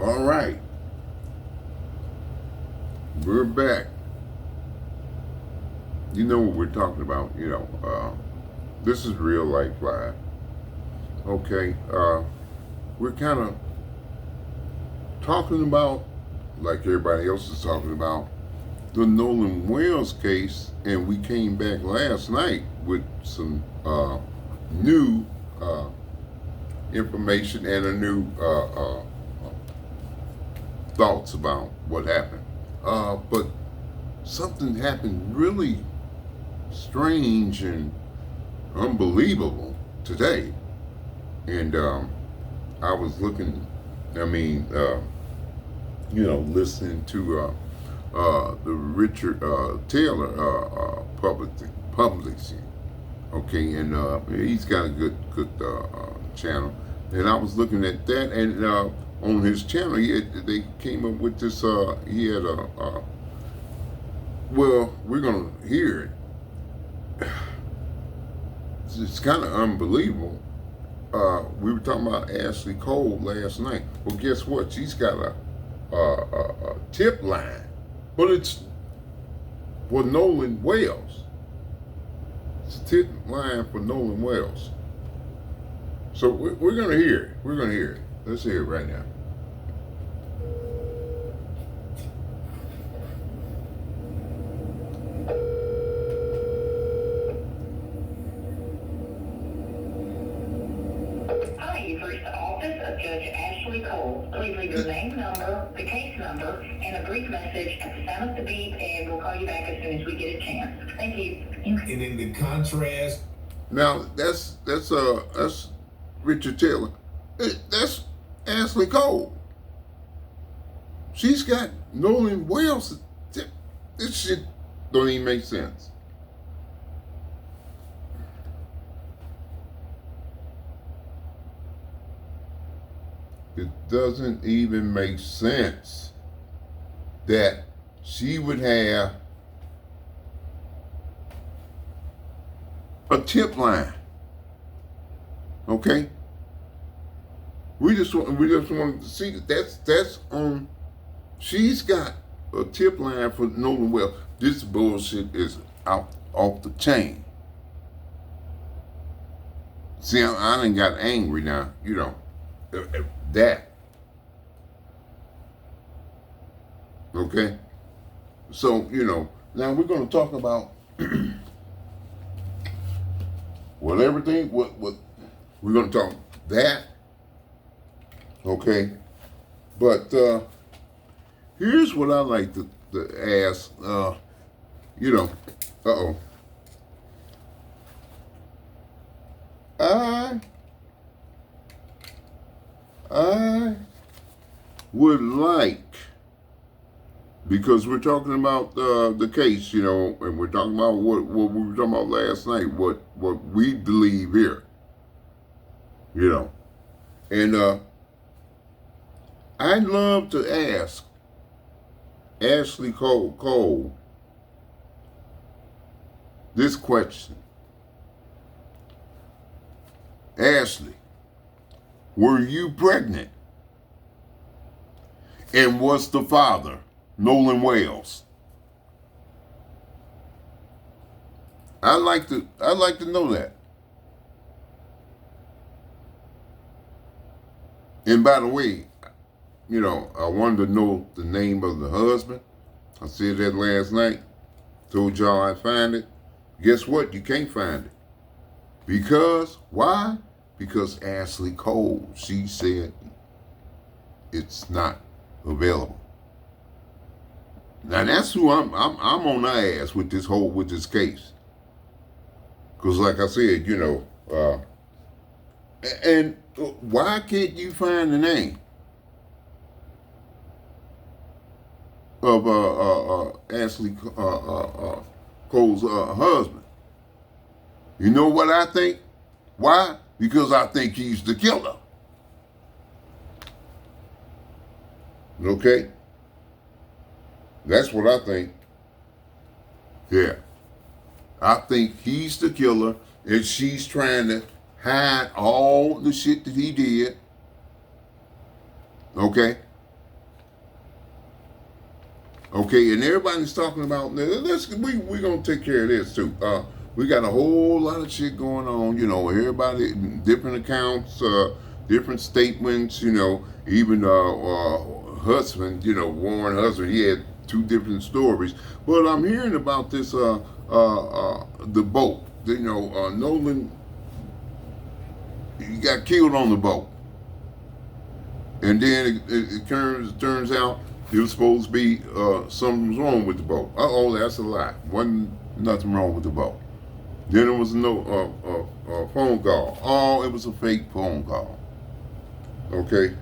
All right, we're back. You know what we're talking about. This is real life live. Okay, we're kind of talking about, like everybody else is talking about, the Nolan Wales case, and we came back last night with some new information and a new thoughts about what happened. But something happened really strange and unbelievable today. And I was looking, listening to the Richard Taylor publishing. Okay, and he's got a good channel. And I was looking at that, and on his channel, they came up with this. He had well, we're gonna hear it. It's kind of unbelievable. We were talking about Ashlee Cole last night. Well, guess what? She's got a tip line, but it's for Nolan Wales. It's a tip line for Nolan Wales. So we're going to hear it. We're going to hear it. Let's hear it right now. Hi, you've reached the office of Judge Ashlee Cole. Please leave your name, number, the case number, and a brief message at the sound of the beep, and we'll call you back as soon as we get a chance. Thank you. And in the contrast, now that's Richard Taylor. That's Ashlee Cole. She's got Nolan Wales. This shit don't even make sense. It doesn't even make sense that she would have a tip line. Okay? We just wanted to see that that's on. She's got a tip line for Nolan Wales. This bullshit is out off the chain. See, I done got angry now. That. Okay? So, now we're going to talk about everything, what we're going to talk that. Okay? But here's what I like to ask, I would like, because we're talking about the case, and we're talking about what we were talking about last night, what we believe here, and I'd love to ask Ashlee Cole this question. Ashlee, were you pregnant? And was the father Nolan Wales? I'd like to know that. And by the way, I wanted to know the name of the husband. I said that last night. Told y'all I'd find it. Guess what? You can't find it. Because, why? Because Ashlee Cole, she said it's not available. Now that's who I'm on her ass with this case. Because like I said, and why can't you find the name of Ashlee Cole's husband? You know what I think? Why? Because I think he's the killer. Okay? That's what I think. Yeah. I think he's the killer, and she's trying to hide all the shit that he did. Okay? Okay, and everybody's talking about we're gonna take care of this too. We got a whole lot of shit going on, you know, everybody different accounts, different statements, you know, even husband, you know, Warren husband, he had two different stories. But I'm hearing about this the boat. You know, Nolan, he got killed on the boat. And then it turns out it was supposed to be something wrong with the boat. That's a lie. Wasn't nothing wrong with the boat. Then there was no phone call. Oh, it was a fake phone call. Okay.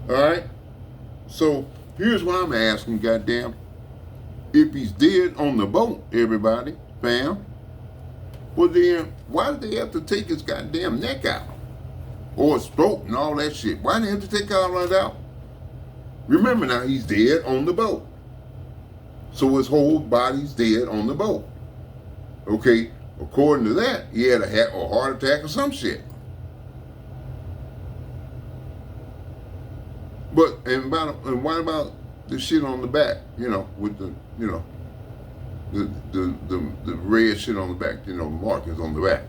All right. So here's what I'm asking, goddamn. If he's dead on the boat, everybody, fam, well then why did they have to take his goddamn neck out? Or his throat and all that shit? Why did they have to take all that out? Remember now, he's dead on the boat. So his whole body's dead on the boat. Okay, according to that, he had a heart attack or some shit. But, and what about the shit on the back, you know, with the, you know, the red shit on the back, you know, markings on the back.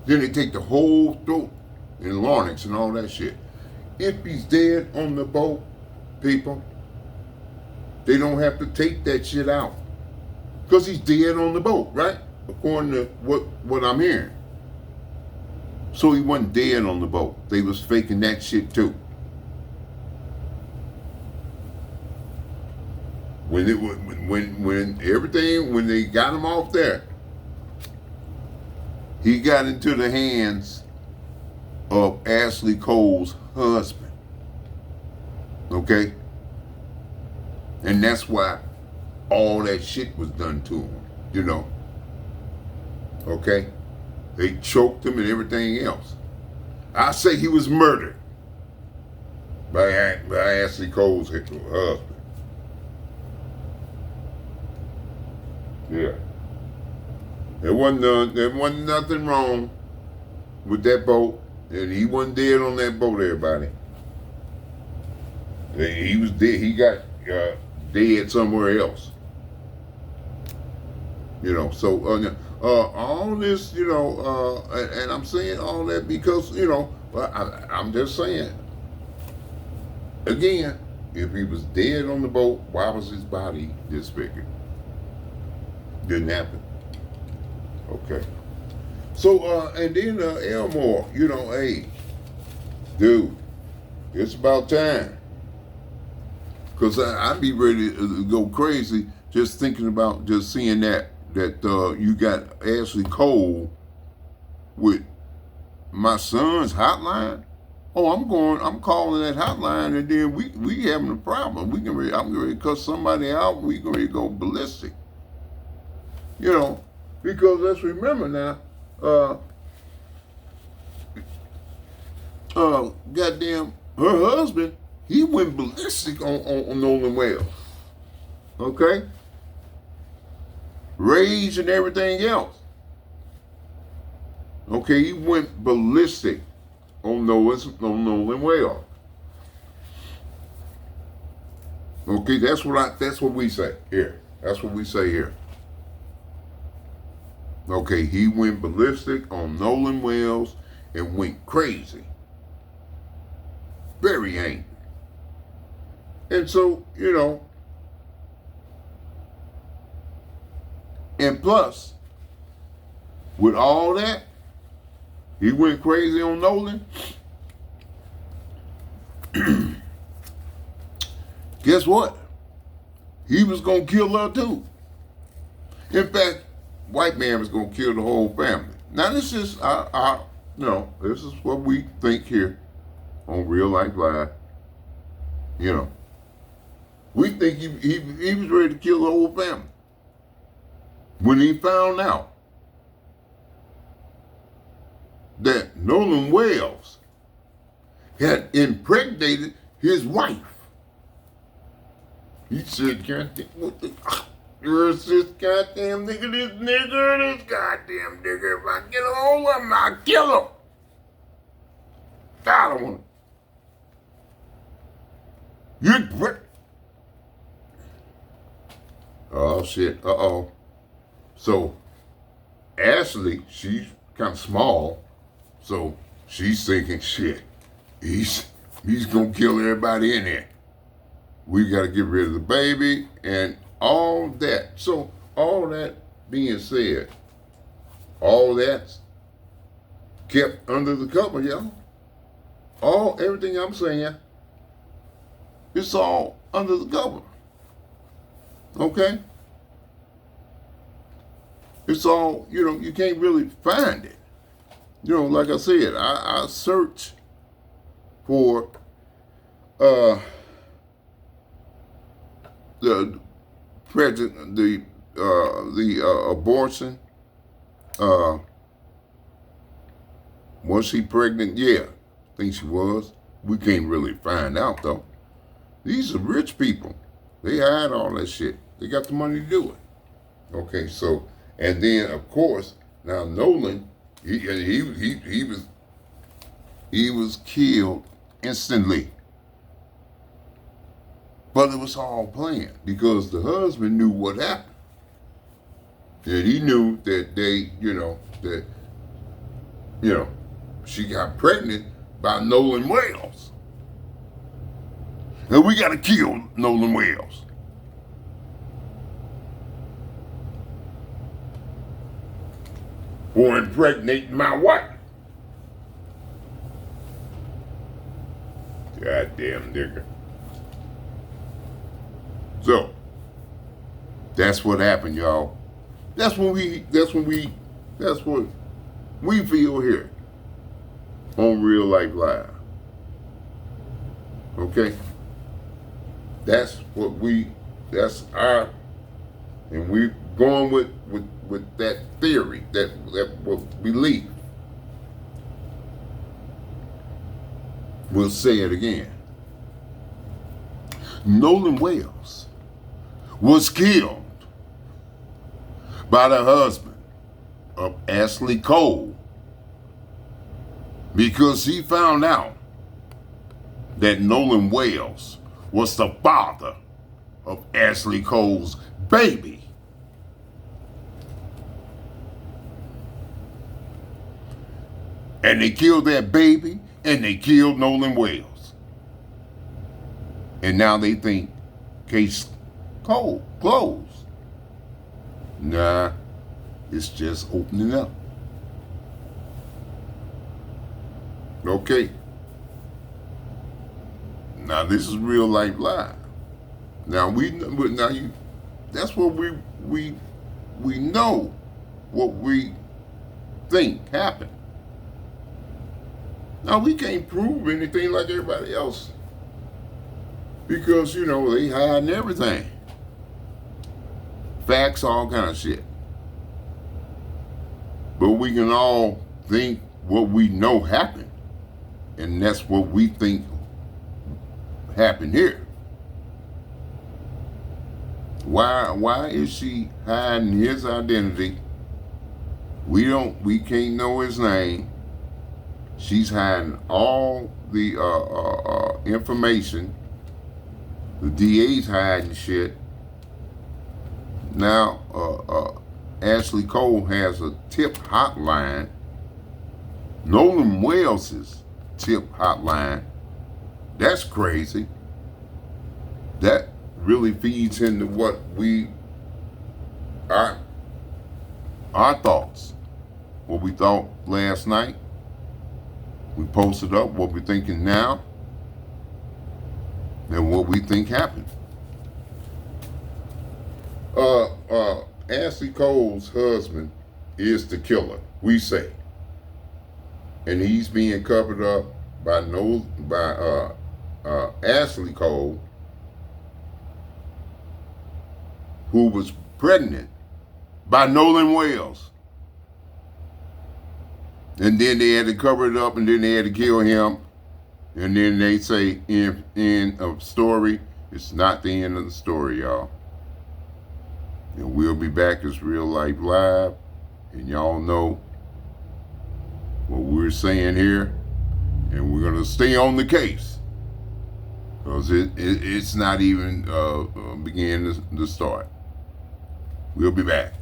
Then they take the whole throat and larynx and all that shit. If he's dead on the boat, people, they don't have to take that shit out. Because he's dead on the boat, right? According to what I'm hearing. So he wasn't dead on the boat. They was faking that shit too. When they got him off there, he got into the hands of Ashlee Cole's husband. Okay? And that's why all that shit was done to him, you know. Okay? They choked him and everything else. I say he was murdered by Ashlee Cole's husband. Yeah. There wasn't nothing wrong with that boat, and he wasn't dead on that boat, everybody. He was dead. He got dead somewhere else. You know, so all this, you know, and I'm saying all that because, you know, I'm just saying, again, if he was dead on the boat, why was his body disfigured? Didn't happen. Okay. So, and then Elmore, you know, hey, dude, it's about time. Because I'd be ready to go crazy just thinking about just seeing that you got Ashlee Cole with my son's hotline. Oh, I'm calling that hotline, and then we having a problem. I'm ready to cut somebody out. We gonna go ballistic. You know, because let's remember now, goddamn, her husband, he went ballistic on Nolan Wales. Okay? Rage and everything else. Okay, he went ballistic on Nolan Wales. Okay, that's what we say here. That's what we say here. Okay, he went ballistic on Nolan Wales and went crazy. Very angry. And so, you know, and plus, with all that, he went crazy on Nolan. Guess what? He was going to kill her too. In fact, white man was going to kill the whole family. Now this is, this is what we think here on Real Life Live. You know, we think he was ready to kill the whole family. When he found out that Nolan Wales had impregnated his wife, he said, "God damn, what the... Where's this goddamn nigga, this goddamn nigga. If I get a hold of him, I'll kill him. I don't want him. oh shit, So Ashlee, she's kind of small, so she's thinking, shit, he's gonna kill everybody in there. We got to get rid of the baby and all that. So all that being said, all that's kept under the cover, y'all. Everything I'm saying, it's all under the cover. Okay? It's all, you can't really find it. Like I said, I search for the pregnant, the abortion. Was she pregnant? Yeah, I think she was. We can't really find out though. These are rich people. They hide all that shit. They got the money to do it. Okay, so and then of course now Nolan, he was killed instantly. But it was all planned because the husband knew what happened. And he knew that she got pregnant by Nolan Wales. And we gotta kill Nolan Wales. For impregnating my wife. Goddamn nigga. So that's what happened, y'all. That's what we feel here on Real Life Live. Okay? That's our, and we're going with that theory, that belief. We'll say it again. Nolan Wales was killed by the husband of Ashlee Cole because he found out that Nolan Wales was the father of Ashlee Cole's baby. And they killed that baby and they killed Nolan Wales. And now they think case closed. Nah, it's just opening up. Okay. Now this is Real Life Live. Now that's what we know what we think happened. Now we can't prove anything like everybody else because they hiding everything. Facts, all kind of shit. But we can all think what we know happened. And that's what we think happened here. Why is she hiding his identity? We can't know his name. She's hiding all the information. The DA's hiding shit. Now, Ashlee Cole has a tip hotline. Nolan Wales' tip hotline. That's crazy. That really feeds into what our thoughts. What we thought last night. We posted up what we're thinking now. And what we think happened. Ashlee Cole's husband is the killer, we say. And he's being covered up by Ashlee Cole, who was pregnant by Nolan Wales. And then they had to cover it up and then they had to kill him. And then they say end of story. It's not the end of the story, y'all. And we'll be back as Real Life Live. And y'all know what we're saying here. And we're going to stay on the case. Because it's not even beginning to start. We'll be back.